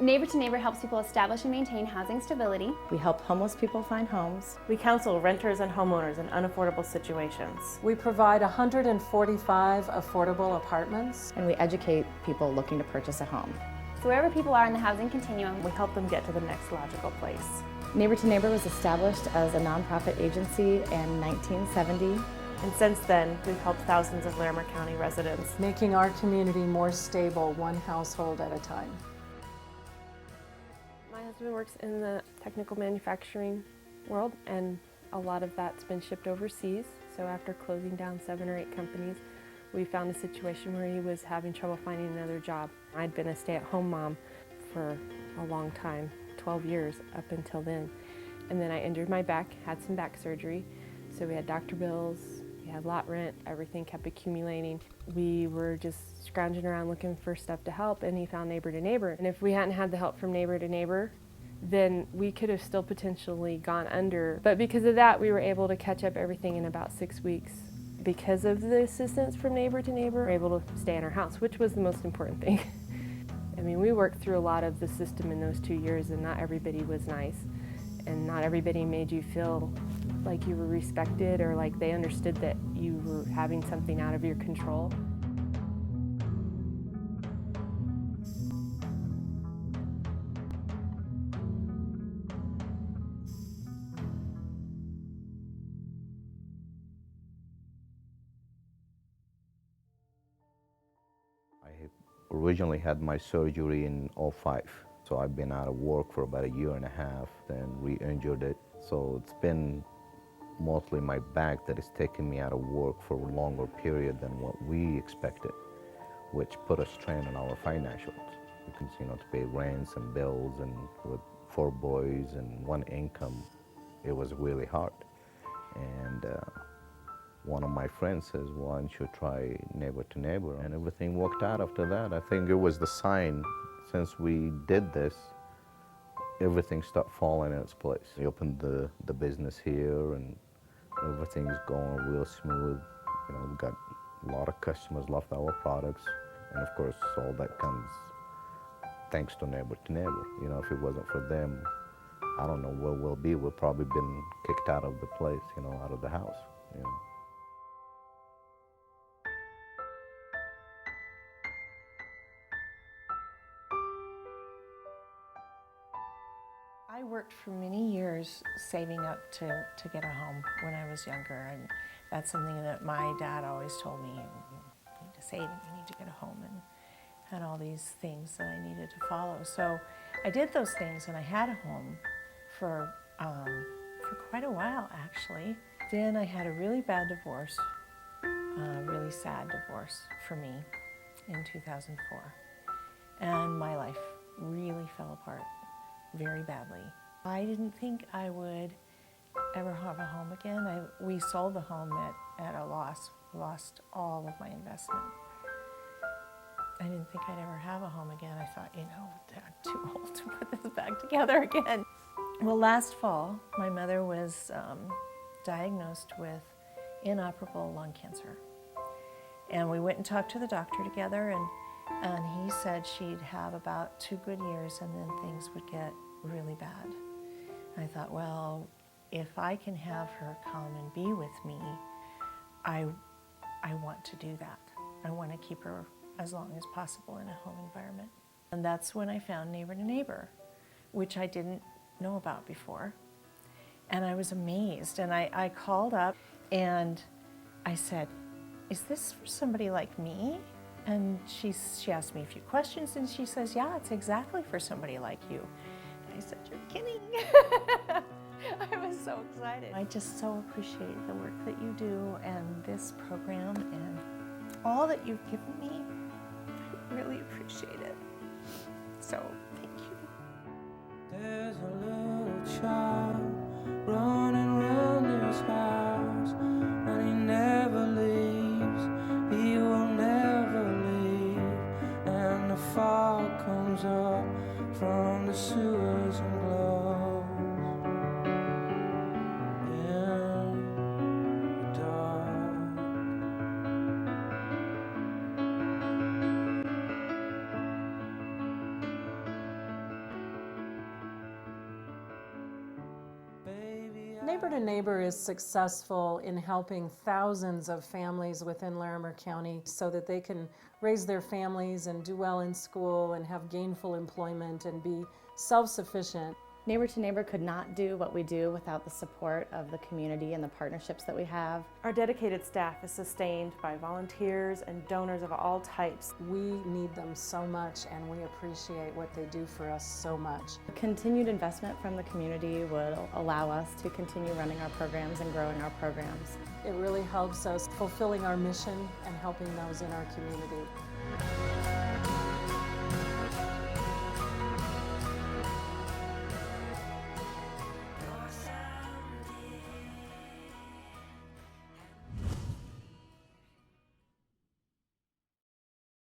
Neighbor to Neighbor helps people establish and maintain housing stability. We help homeless people find homes. We counsel renters and homeowners in unaffordable situations. We provide 145 affordable apartments. And we educate people looking to purchase a home. So wherever people are in the housing continuum, We help them get to the next logical place. Neighbor to Neighbor was established as a nonprofit agency in 1970. And since then, we've helped thousands of Larimer County residents. Making our community more stable, one household at a time. My husband works in the technical manufacturing world, and a lot of that's been shipped overseas. So after closing down 7 or 8 companies, we found a situation where he was having trouble finding another job. I'd been a stay-at-home mom for a long time, 12 years up until then. And then I injured my back, had some back surgery. So we had doctor bills, we had lot rent, everything kept accumulating. We were just scrounging around looking for stuff to help, and he found Neighbor to Neighbor. And if we hadn't had the help from Neighbor to Neighbor, then we could have still potentially gone under. But because of that, we were able to catch up everything in about 6 weeks. Because of the assistance from Neighbor to Neighbor, we were able to stay in our house, which was the most important thing. I mean, we worked through a lot of the system in those 2 years, and not everybody was nice. And not everybody made you feel like you were respected or like they understood that you were having something out of your control. I originally had my surgery in '05, so I've been out of work for about 1.5 years, then re-injured it. So it's been mostly my back that has taken me out of work for a longer period than what we expected, which put a strain on our financials. Because, to pay rents and bills, and with 4 boys and 1 income, it was really hard. And one of my friends says, well, why don't you try Neighbor to Neighbor? And everything worked out after that. I think it was the sign, since we did this, everything started falling in its place. We opened the business here, and everything's going real smooth. We got a lot of customers love our products. And of course, all that comes thanks to Neighbor to Neighbor. If it wasn't for them, I don't know where we'll be. We've probably been kicked out of the place, out of the house. I worked for many years saving up to get a home when I was younger, and that's something that my dad always told me, you need to save and you need to get a home, and had all these things that I needed to follow. So I did those things, and I had a home for quite a while, actually. Then I had a really bad divorce, a really sad divorce for me in 2004, and my life really fell apart very badly. I didn't think I would ever have a home again. We sold the home at a loss, lost all of my investment. I didn't think I'd ever have a home again. I thought, I'm too old to put this back together again. Well, last fall, my mother was diagnosed with inoperable lung cancer. And we went and talked to the doctor together, and he said she'd have about 2 good years and then things would get really bad. And I thought, well, if I can have her come and be with me, I want to do that. I want to keep her as long as possible in a home environment. And that's when I found Neighbor to Neighbor, which I didn't know about before. And I was amazed. And I called up and I said, is this for somebody like me? And she asked me a few questions, and she says, yeah, it's exactly for somebody like you. And I said, you're kidding. I was so excited. I just so appreciate the work that you do and this program and all that you've given me. I really appreciate it. So, thank you. There's a little child running around this house, and he never leaves. He will never leave. And the fog comes up from the sewers and glows in the dark. Neighbor to Neighbor is successful in helping thousands of families within Larimer County so that they can raise their families and do well in school and have gainful employment and be self-sufficient. Neighbor to Neighbor could not do what we do without the support of the community and the partnerships that we have. Our dedicated staff is sustained by volunteers and donors of all types. We need them so much and we appreciate what they do for us so much. Continued investment from the community would allow us to continue running our programs and growing our programs. It really helps us fulfilling our mission and helping those in our community.